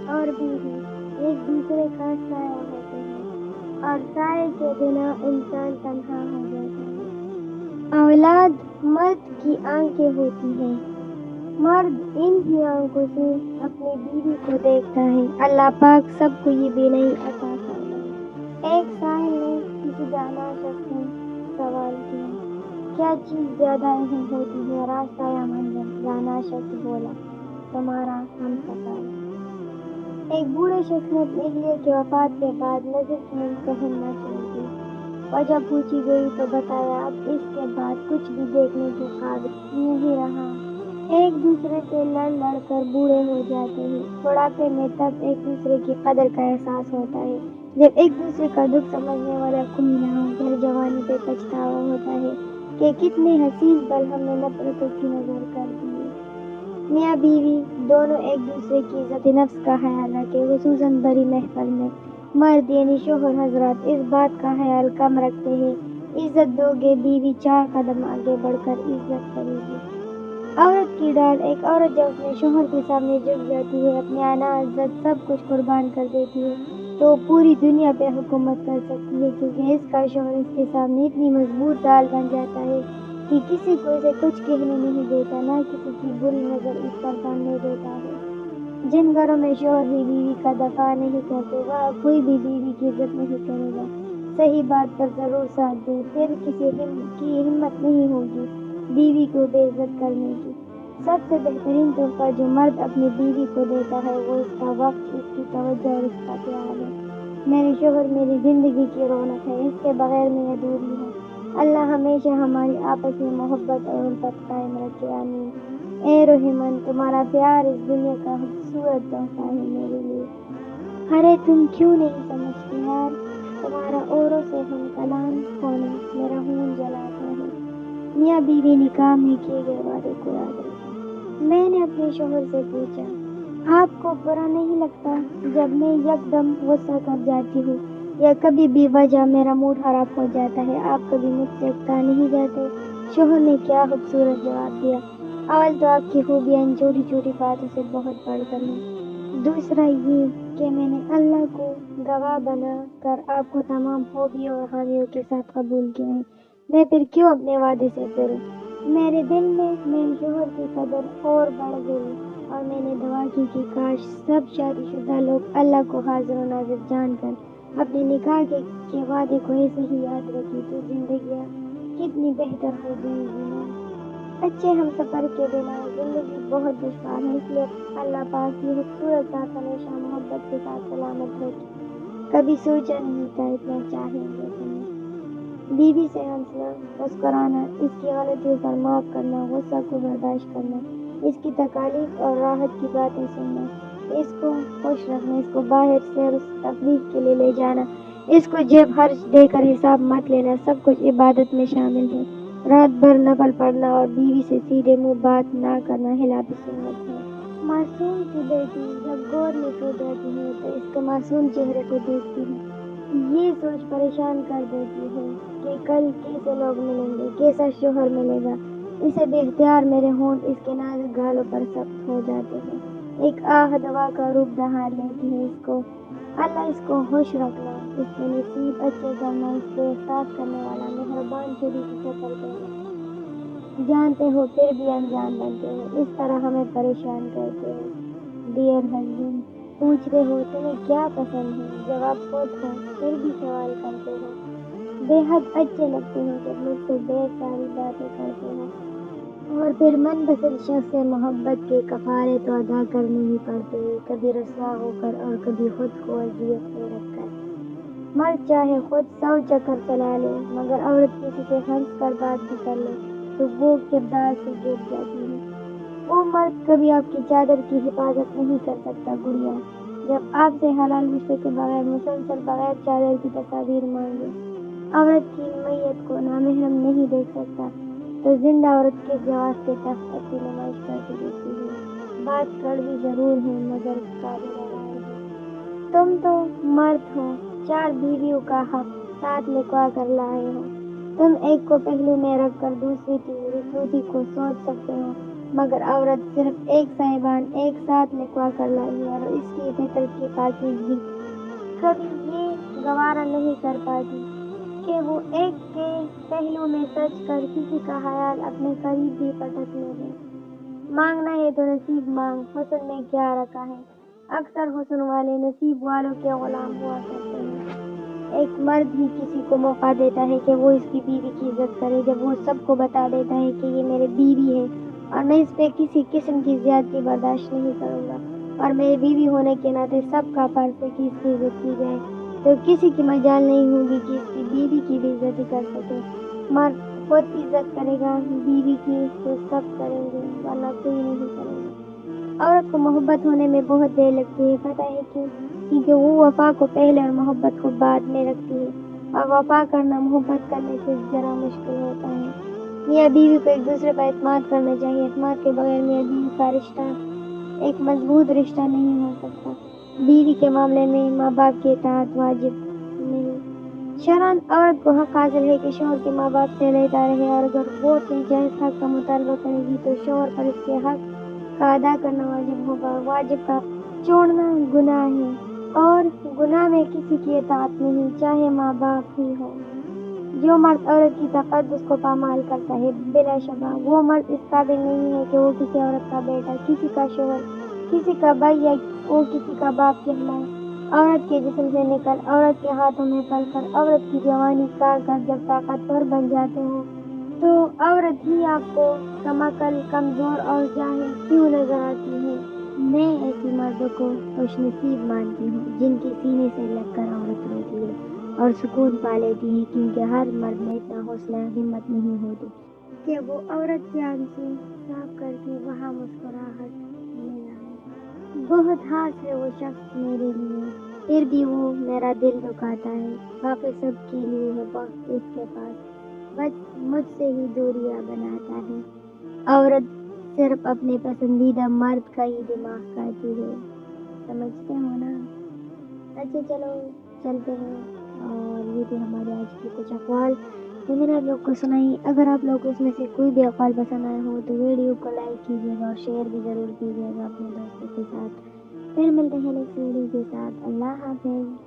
اور بیوی ایک دوسرے کا سایہ ہوتے ہیں اور سائے کے بنا انسان تنہا ہو جاتا ہے۔ اولاد مرد کی آنکھیں ہوتی ہیں، مرد ان ہی آنکھوں سے اپنی بیوی کو دیکھتا ہے۔ اللہ پاک سب کو یہ بینائی عطا فرمائے۔ ایک سائل نے کسی دانا شخص سے سوال کیا، کیا چیز زیادہ اہم ہوتی ہے، راستہ یا منزل؟ دانا شخص بولا، تمہارا ہم سفر۔ ایک بوڑھے شخص نے اپنی اہلیہ کی وفات کے بعد نظر کی امتحان نہ چھوڑ دی۔ وجہ پوچھی گئی تو بتایا، اب اس کے بعد کچھ بھی دیکھنے کے قابل نہیں رہا۔ ایک دوسرے سے لڑ لڑ کر بوڑھے ہو جاتے ہیں۔ بڑھاپے میں تب ایک دوسرے کی قدر کا احساس ہوتا ہے جب ایک دوسرے کا دکھ سمجھنے والا کوئی نہ ہو۔ پھر جوانی پہ پچھتاوا ہوتا ہے کہ کتنے حسین پل ہم نے نفرتوں کی نظر کر دیے۔ میاں بیوی دونوں ایک دوسرے کی عزت نفس کا خیال رکھیں، خصوصاً بڑی محفل میں۔ مرد یعنی شوہر حضرات اس بات کا خیال کم رکھتے ہیں، عزت دو گے بیوی 4 قدم آگے بڑھ کر عزت کرے گی۔ عورت کی ڈال، ایک عورت جب اپنے شوہر کے سامنے جھک جاتی ہے، اپنی انا عزت سب کچھ قربان کر دیتی ہے، تو وہ پوری دنیا پہ حکومت کر سکتی ہے، کیونکہ اس کا شوہر اس کے سامنے اتنی مضبوط ڈال بن جاتا ہے کہ کسی کو اسے کچھ کہنے نہیں دیتا، نہ کسی کی بری نظر اس پر پڑنے دیتا ہے۔ جن گھروں میں شوہر ہی بیوی کا دفاع نہیں کرتے، وہاں کوئی بھی بیوی کی عزت نہیں کرے گا۔ صحیح بات پر ضرور ساتھ دیں، پھر کسی کی ہمت نہیں ہوگی بیوی کو بے عزت کرنے کی۔ سب سے بہترین تحفہ جو مرد اپنی بیوی کو دیتا ہے وہ اس کا وقت، اس کی توجہ اور اس کا پیار ہے۔ میرے شوہر میری زندگی کی رونق ہے، اس کے بغیر میں ادھوری ہوں۔ اللہ ہمیشہ ہماری آپس میں محبت اور الفت قائم رکھے، آمین۔ اے رحمن، تمہارا پیار اس دنیا کا خوبصورت تحفہ ہے میرے لیے۔ ارے تم کیوں نہیں سمجھتے یار، تمہارا اوروں سے ہم کلام ہونا میرا خون جلاتا ہے۔ میاں بیوی نکاح میں کیے گئے وعدے کو یاد رکھیں۔ میں نے اپنے شوہر سے پوچھا، آپ کو برا نہیں لگتا جب میں یکدم غصہ کر جاتی ہوں یا کبھی بھی وجہ میرا موڈ خراب ہو جاتا ہے، آپ کبھی مجھ سے اکتا نہیں جاتے؟ شوہر نے کیا خوبصورت جواب دیا، اول تو آپ کی خوبیاں ان چھوٹی چھوٹی باتوں سے بہت بڑھ کر ہیں، دوسرا یہ کہ میں نے اللہ کو گواہ بنا کر آپ کو تمام خوبیوں اور خامیوں کے ساتھ قبول کیا ہے، میں پھر کیوں اپنے وعدے سے پھروں؟ میرے دل میں میرے شوہر کی قدر اور بڑھ گئی اور میں نے دعا کی کہ کاش سب شادی شدہ لوگ اللہ کو حاضر و ناظر جان کر اپنے نکاح کے وعدے کو ایسے ہی یاد رکھیں تو زندگیاں کتنی بہتر ہو جائیں گی نا۔ اچھے ہم سفر کے بنا زندگی بہت دشوار ہے، اس لیے اللہ پاک کی خوبصورت ذات ہمیشہ محبت کے ساتھ سلامت رکھے۔ کبھی سوچا نہیں تھا اتنا چاہیں گے تمہیں۔ بیوی سے ہنسنا، مسکرانا، اس کی غلطیوں پر معاف کرنا، غصہ کو برداشت کرنا، اس کی تکالیف اور راحت کی باتیں سننا، اس کو خوش رکھنا، اس کو باہر سیر و تفریح کے لیے لے جانا، اس کو جیب خرچ دے کر حساب مت لینا، سب کچھ عبادت میں شامل ہے۔ رات بھر نفل پڑھنا اور بیوی سے سیدھے منہ بات نہ کرنا خلاف سنت ہے۔ معصوم سی بیٹی جب گود میں سو جاتی ہے تو اس کے معصوم چہرے کو دیکھتی ہے، یہ سوچ پریشان کر دیتی ہے کہ کل کیسے لوگ ملیں گے، کیسا شوہر ملے گا۔ اسے بے اختیار میرے ہونٹ اس کے نازک گالوں پر سخت ہو جاتے ہیں، ایک آہ دوا کا روپ دھار لیتی ہے اس کو۔ اللہ اس کو خوش رکھنا، اس کے نصیب اچھے کرنا، اس کو احساس کرنے والا مہربان چھوٹی سی شکل دینا۔ جانتے ہو پھر بھی انجان بنتے ہو، اس طرح ہمیں پریشان کرتے ہو۔ ڈیئر ہسبینڈ، پوچھتے ہو تمہیں کیا پسند ہے، جواب خود ہو پھر بھی سوال کرتے ہو۔ بے حد اچھے لگتے ہو جب مجھ سے ڈھیر ساری باتیں کرتے ہو، اور پھر من پسند شخص سے محبت کے کفارے تو ادا کرنے ہی پڑتے ہیں، کبھی رسوا ہو کر اور کبھی خود کو اذیت میں رکھ کر۔ مرد چاہے خود 100 چکر چلا لے، مگر عورت کسی سے ہنس کر بات بھی کر لے تو وہ کردار سے گر جاتی ہے۔ وہ مرد کبھی آپ کی چادر کی حفاظت نہیں کر سکتا گڑیا، جب آپ سے حلال رشتے کے بغیر مسلسل بغیر چادر کی تصاویر مانگے۔ عورت کی میت کو نامحرم نہیں دیکھ سکتا تو زندہ عورت کس جواز کے تخت اپنی نمائش کرتی دیکھتی ہے۔ بات کڑوی ضرور ہے مگر قابل غور ہے۔ تم تو مرد ہو، 4 بیویوں کا حق ساتھ لکھوا کر لائے ہو، تم ایک کو پہلو میں رکھ کر دوسری تیسری چوتھی کو سوچ سکتے ہو مگر عورت صرف ایک صاحبان ایک ساتھ لکھوا کر لائی ہے اور اس کی فطرت کی پاکیزگی کبھی یہ گوارا نہیں کر پاتی کہ وہ ایک کے پہلو میں سچ کر کسی کا خیال اپنے قریب بھی پٹکنے دے۔ مانگنا ہے تو نصیب مانگ، حسن میں کیا رکھا ہے۔ اکثر حسن والے نصیب والوں کے غلام ہوا کرتے ہیں۔ ایک مرد ہی کسی کو موقع دیتا ہے کہ وہ اس کی بیوی کی عزت کرے جب وہ سب کو بتا دیتا ہے کہ یہ میری بیوی ہے اور میں اس پہ کسی قسم کی زیادتی برداشت نہیں کروں گا اور میری بیوی ہونے کے ناطے سب کا فرض ہے کہ اس کی عزت کی جائے، تو کسی کی مجال نہیں ہوگی کہ اس کی بیوی کی بھی عزت کر سکے۔ مرد خود عزت کرے گا بیوی کی تو سب کریں گے ورنہ کوئی نہیں کرے گا۔ عورت کو محبت ہونے میں بہت دیر لگتی ہے، پتہ ہے کیوں؟ کیونکہ وہ وفا کو پہلے اور محبت کو بعد میں رکھتی ہے اور وفا کرنا محبت کرنے سے ذرا مشکل ہوتا ہے۔ میاں بیوی کو ایک دوسرے پر اعتماد کرنا چاہیے۔ اعتماد کے بغیر میاں بیوی کا رشتہ ایک مضبوط رشتہ نہیں ہو سکتا۔ بیوی کے معاملے میں ماں باپ کی اطاعت واجب نہیں، شرعاً عورت کو حق حاصل ہے کہ شوہر کے ماں باپ سے علیحدہ رہے اور اگر وہ ناجائز حق کا مطالبہ کرے گی تو شوہر پر اس کے حق کا ادا کرنا واجب ہوگا اور واجب کا چھوڑنا گناہ ہے اور گناہ میں کسی کی اطاعت نہیں، چاہے ماں باپ ہی ہو۔ جو مرد عورت کی تقدس کو پامال کرتا ہے بلا شبہ وہ مرد اس قابل نہیں ہے کہ وہ کسی عورت کا بیٹا، کسی کا شوہر، کسی کا بھائی یا وہ کسی کا باپ کہلائے۔ عورت کے جسم سے نکل عورت کے ہاتھوں میں پل کر عورت کی جوانی کاٹ کر جب طاقتور بن جاتے ہو تو عورت ہی آپ کو کمعقل، کمزور اور جاہل کیوں نظر آتی ہے؟ میں ایسے مردوں کو خوش نصیب مانتی ہوں جن کے سینے سے لگ کر عورت روتی ہے اور سکون پا لیتی ہے، کیونکہ ہر مرد میں اتنا حوصلہ ہمت نہیں ہوتی کہ وہ عورت کے آنسو صاف کر کے وہاں مسکراہٹ لے آئے۔ بہت خاص ہے وہ شخص میرے لیے، پھر بھی وہ میرا دل دکھاتا ہے۔ باقی سب کے لیے ہے وقت اس کے پاس، بس مجھ سے ہی دوریاں بناتا ہے۔ عورت صرف اپنے پسندیدہ مرد کا ہی دماغ کھاتی ہے، سمجھتے ہو نا؟ اچھا چلو چلتے ہیں، اور یہ تھے ہمارے آج کے کچھ اقوال جو میں نے آپ لوگ کو سنائی۔ اگر آپ لوگ کو اس میں سے کوئی بھی اقوال پسند آئے ہو تو ویڈیو کو لائک کیجیے گا اور شیئر بھی ضرور کیجیے گا اپنے دوستوں کے ساتھ۔ پھر ملتے ہیں نیکسٹ ویڈیو کے ساتھ۔ اللہ حافظ۔